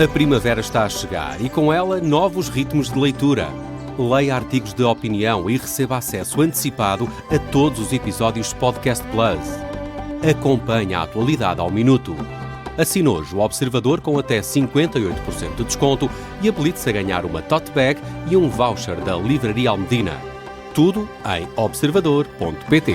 A primavera está a chegar e com ela novos ritmos de leitura. Leia artigos de opinião e receba acesso antecipado a todos os episódios de Podcast Plus. Acompanhe a atualidade ao minuto. Assine hoje o Observador com até 58% de desconto e habilite-se a ganhar uma tote bag e um voucher da Livraria Almedina. Tudo em observador.pt.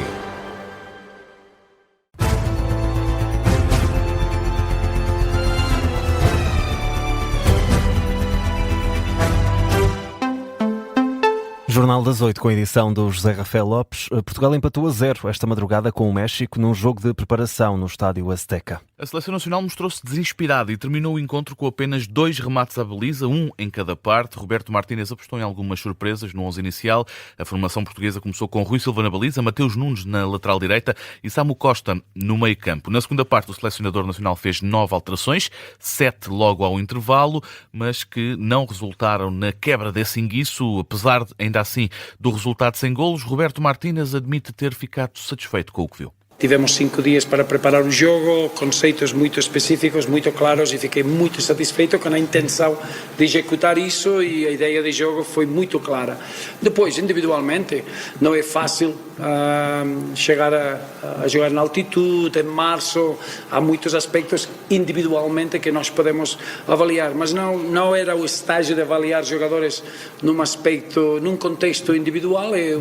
Jornal das 8, com a edição do José Rafael Lopes. Portugal empatou a 0 esta madrugada com o México num jogo de preparação no estádio Azteca. A Seleção Nacional mostrou-se desinspirada e terminou o encontro com apenas 2 remates à baliza, um em cada parte. Roberto Martínez apostou em algumas surpresas no 11 inicial. A formação portuguesa começou com Rui Silva na baliza, Mateus Nunes na lateral direita e Samu Costa no meio campo. Na segunda parte, o selecionador nacional fez 9 alterações, 7 logo ao intervalo, mas que não resultaram na quebra desse enguiço. Apesar ainda assim do resultado sem golos, Roberto Martínez admite ter ficado satisfeito com o que viu. Tivemos 5 dias para preparar o jogo, conceitos muito específicos, muito claros, e fiquei muito satisfeito com a intenção de executar isso, e a ideia de jogo foi muito clara. Depois, individualmente, não é fácil chegar a jogar na altitude, em março, há muitos aspectos individualmente que nós podemos avaliar, mas não era o estágio de avaliar jogadores num contexto individual, é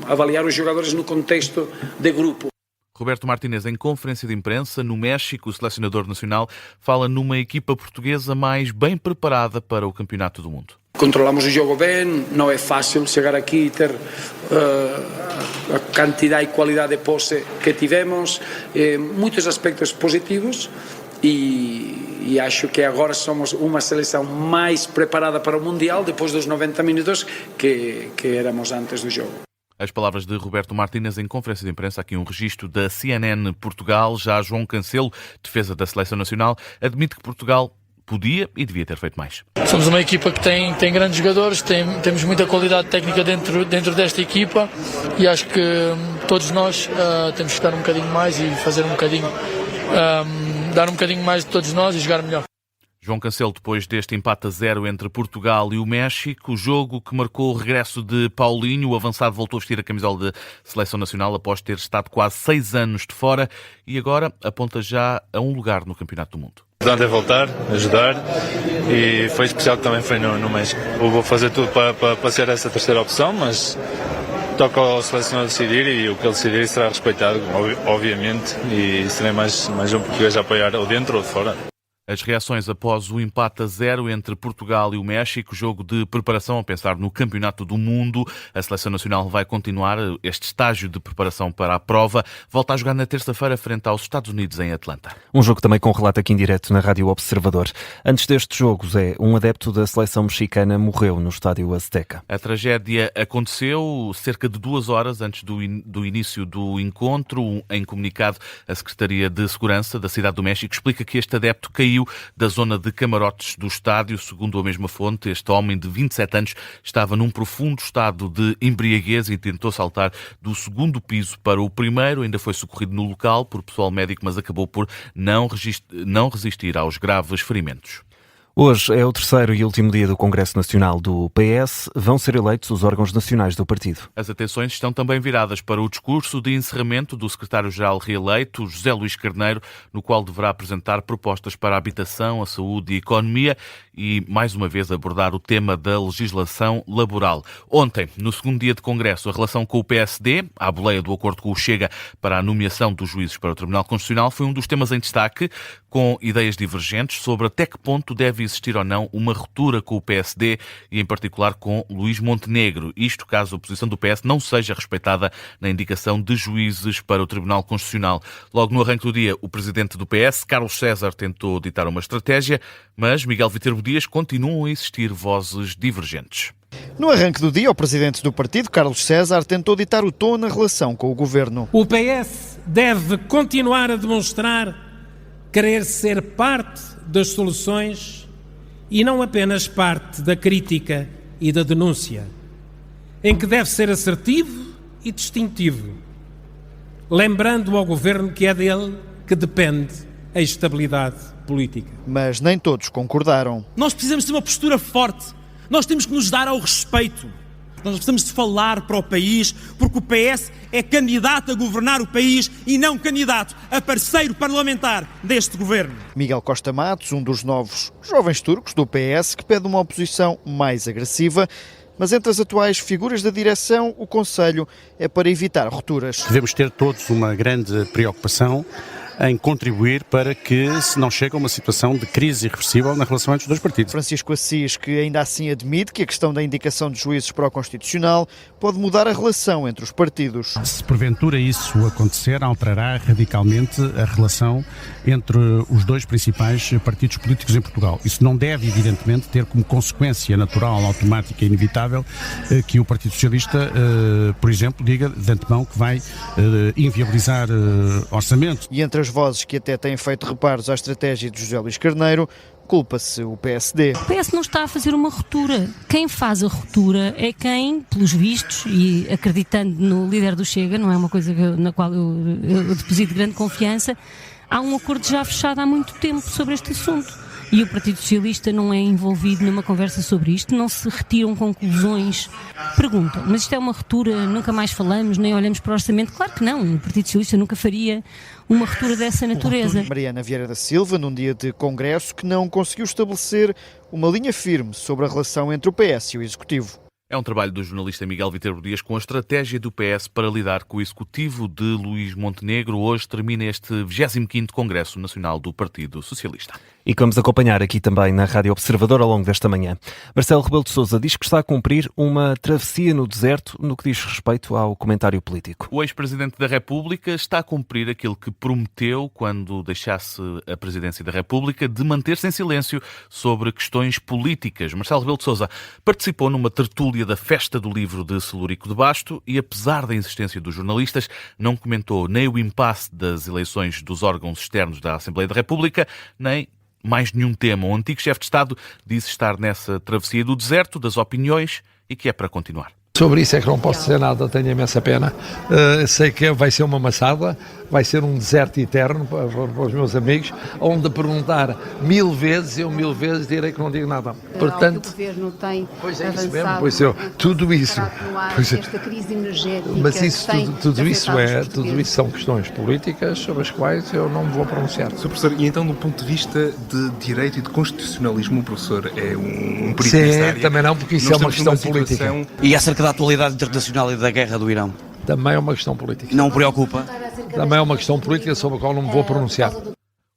avaliar os jogadores no contexto de grupo. Roberto Martínez, em conferência de imprensa no México, o selecionador nacional fala numa equipa portuguesa mais bem preparada para o Campeonato do Mundo. Controlamos o jogo bem, não é fácil chegar aqui e ter a quantidade e qualidade de posse que tivemos, muitos aspectos positivos, e acho que agora somos uma seleção mais preparada para o Mundial depois dos 90 minutos que éramos antes do jogo. As palavras de Roberto Martínez em conferência de imprensa, aqui um registro da CNN Portugal. Já João Cancelo, defesa da Seleção Nacional, admite que Portugal podia e devia ter feito mais. Somos uma equipa que tem grandes jogadores, temos muita qualidade técnica dentro desta equipa, e acho que todos nós temos que estar um bocadinho mais e fazer um bocadinho, dar um bocadinho mais de todos nós e jogar melhor. João Cancelo, depois deste empate a 0 entre Portugal e o México, jogo que marcou o regresso de Paulinho. O avançado voltou a vestir a camisola de Seleção Nacional após ter estado quase 6 anos de fora e agora aponta já a um lugar no Campeonato do Mundo. Importante é voltar, ajudar, e foi especial que também foi no México. Eu vou fazer tudo para ser essa terceira opção, mas toca ao selecionador decidir, e o que ele decidir será respeitado, obviamente, e serei mais um português a apoiar ou dentro ou de fora. As reações após o empate a 0 entre Portugal e o México, jogo de preparação a pensar no Campeonato do Mundo. A Seleção Nacional vai continuar este estágio de preparação para a prova. Volta a jogar na terça-feira frente aos Estados Unidos em Atlanta. Um jogo também com relato aqui em direto na Rádio Observador. Antes destes jogos, um adepto da seleção mexicana morreu no estádio Azteca. A tragédia aconteceu cerca de 2 horas antes do início do encontro. Em comunicado, a Secretaria de Segurança da Cidade do México explica que este adepto caiu da zona de camarotes do estádio. Segundo a mesma fonte, este homem de 27 anos estava num profundo estado de embriaguez e tentou saltar do 2º piso para o 1º. Ainda foi socorrido no local por pessoal médico, mas acabou por não resistir aos graves ferimentos. Hoje é o 3º e último dia do Congresso Nacional do PS. Vão ser eleitos os órgãos nacionais do partido. As atenções estão também viradas para o discurso de encerramento do secretário-geral reeleito, José Luís Carneiro, no qual deverá apresentar propostas para a habitação, a saúde e a economia e, mais uma vez, abordar o tema da legislação laboral. Ontem, no 2º dia de Congresso, a relação com o PSD, à boleia do acordo com o Chega para a nomeação dos juízes para o Tribunal Constitucional, foi um dos temas em destaque, com ideias divergentes sobre até que ponto deve existir ou não uma ruptura com o PSD e, em particular, com Luís Montenegro. Isto caso a posição do PS não seja respeitada na indicação de juízes para o Tribunal Constitucional. Logo no arranque do dia, o presidente do PS, Carlos César, tentou ditar uma estratégia, mas Miguel Viterbo Dias continuam a existir vozes divergentes. No arranque do dia, o presidente do partido, Carlos César, tentou ditar o tom na relação com o governo. O PS deve continuar a demonstrar querer ser parte das soluções e não apenas parte da crítica e da denúncia, em que deve ser assertivo e distintivo, lembrando ao governo que é dele que depende a estabilidade política. Mas nem todos concordaram. Nós precisamos de uma postura forte. Nós temos que nos dar ao respeito. Nós precisamos de falar para o país, porque o PS é candidato a governar o país e não candidato a parceiro parlamentar deste governo. Miguel Costa Matos, um dos novos jovens turcos do PS, que pede uma oposição mais agressiva. Mas entre as atuais figuras da direção, o conselho é para evitar rupturas. Devemos ter todos uma grande preocupação em contribuir para que se não chegue a uma situação de crise irreversível na relação entre os dois partidos. Francisco Assis, que ainda assim admite que a questão da indicação de juízes para o Constitucional pode mudar a relação entre os partidos. Se porventura isso acontecer, alterará radicalmente a relação entre os dois principais partidos políticos em Portugal. Isso não deve, evidentemente, ter como consequência natural, automática e inevitável que o Partido Socialista, por exemplo, diga de antemão que vai inviabilizar orçamento. E entre as vozes que até têm feito reparos à estratégia de José Luís Carneiro, culpa-se o PSD. O PS não está a fazer uma ruptura. Quem faz a ruptura é quem, pelos vistos, e acreditando no líder do Chega, não é uma coisa na qual eu deposito grande confiança, há um acordo já fechado há muito tempo sobre este assunto. E o Partido Socialista não é envolvido numa conversa sobre isto, não se retiram conclusões. Perguntam, mas isto é uma ruptura, nunca mais falamos, nem olhamos para o orçamento? Claro que não, o Partido Socialista nunca faria uma ruptura dessa natureza. Mariana Vieira da Silva, num dia de congresso que não conseguiu estabelecer uma linha firme sobre a relação entre o PS e o Executivo. É um trabalho do jornalista Miguel Viterbo Dias com a estratégia do PS para lidar com o executivo de Luís Montenegro. Hoje termina este 25º Congresso Nacional do Partido Socialista. E que vamos acompanhar aqui também na Rádio Observador ao longo desta manhã. Marcelo Rebelo de Sousa diz que está a cumprir uma travessia no deserto no que diz respeito ao comentário político. O ex-presidente da República está a cumprir aquilo que prometeu quando deixasse a presidência da República, de manter-se em silêncio sobre questões políticas. Marcelo Rebelo de Sousa participou numa tertúlia da Festa do Livro de Celúrico de Basto e, apesar da insistência dos jornalistas, não comentou nem o impasse das eleições dos órgãos externos da Assembleia da República, nem mais nenhum tema. O antigo chefe de Estado disse estar nessa travessia do deserto das opiniões e que é para continuar. Sobre isso é que não posso dizer nada, tenho imensa pena. Sei que vai ser uma maçada, vai ser um deserto eterno para os meus amigos, onde perguntar 1000 vezes, eu 1000 vezes direi que não digo nada. Portanto, o governo tem avançado, pois tudo isso. Esta crise energética. Mas isso, tudo isso são questões políticas sobre as quais eu não me vou pronunciar. Sr. Professor, e então do ponto de vista de direito e de constitucionalismo, o professor é um perito nessa área? Também não, porque isso é uma questão política. E acerca da atualidade internacional e da guerra do Irão? Também é uma questão política. Não preocupa? Também é uma questão política sobre a qual não me vou pronunciar.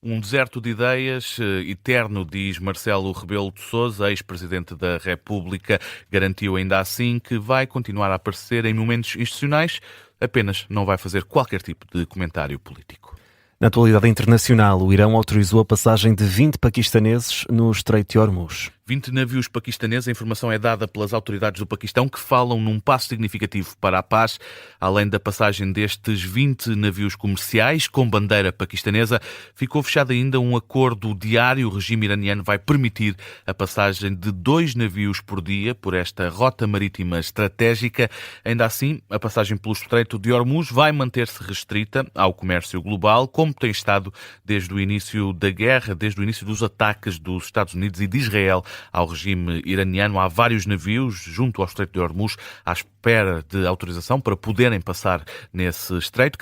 Um deserto de ideias eterno, diz Marcelo Rebelo de Sousa, ex-presidente da República, garantiu ainda assim que vai continuar a aparecer em momentos institucionais, apenas não vai fazer qualquer tipo de comentário político. Na atualidade internacional, o Irão autorizou a passagem de 20 paquistaneses no Estreito de Hormuz. 20 navios paquistaneses. A informação é dada pelas autoridades do Paquistão, que falam num passo significativo para a paz. Além da passagem destes 20 navios comerciais com bandeira paquistanesa, ficou fechado ainda um acordo diário. O regime iraniano vai permitir a passagem de 2 navios por dia por esta rota marítima estratégica. Ainda assim, a passagem pelo Estreito de Hormuz vai manter-se restrita ao comércio global, como tem estado desde o início da guerra, desde o início dos ataques dos Estados Unidos e de Israel ao regime iraniano. Há vários navios junto ao Estreito de Hormuz à espera de autorização para poderem passar nesse estreito,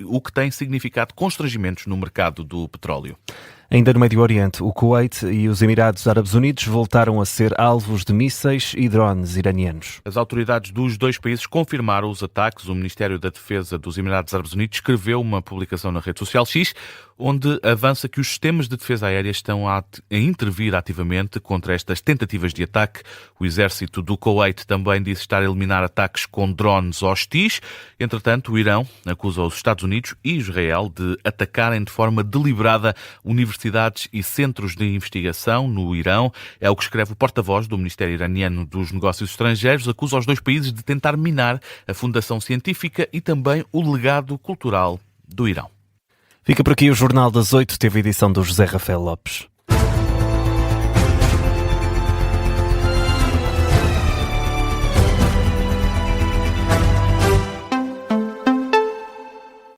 o que tem significado constrangimentos no mercado do petróleo. Ainda no Médio Oriente, o Kuwait e os Emirados Árabes Unidos voltaram a ser alvos de mísseis e drones iranianos. As autoridades dos dois países confirmaram os ataques. O Ministério da Defesa dos Emirados Árabes Unidos escreveu uma publicação na rede social X, onde avança que os sistemas de defesa aérea estão a intervir ativamente contra estas tentativas de ataque. O exército do Kuwait também disse estar a eliminar ataques com drones hostis. Entretanto, o Irão acusa os Estados Unidos e Israel de atacarem de forma deliberada universidades e centros de investigação no Irão. É o que escreve o porta-voz do Ministério Iraniano dos Negócios Estrangeiros. Acusa os dois países de tentar minar a fundação científica e também o legado cultural do Irão. Fica por aqui o Jornal das 8, teve a edição do José Rafael Lopes.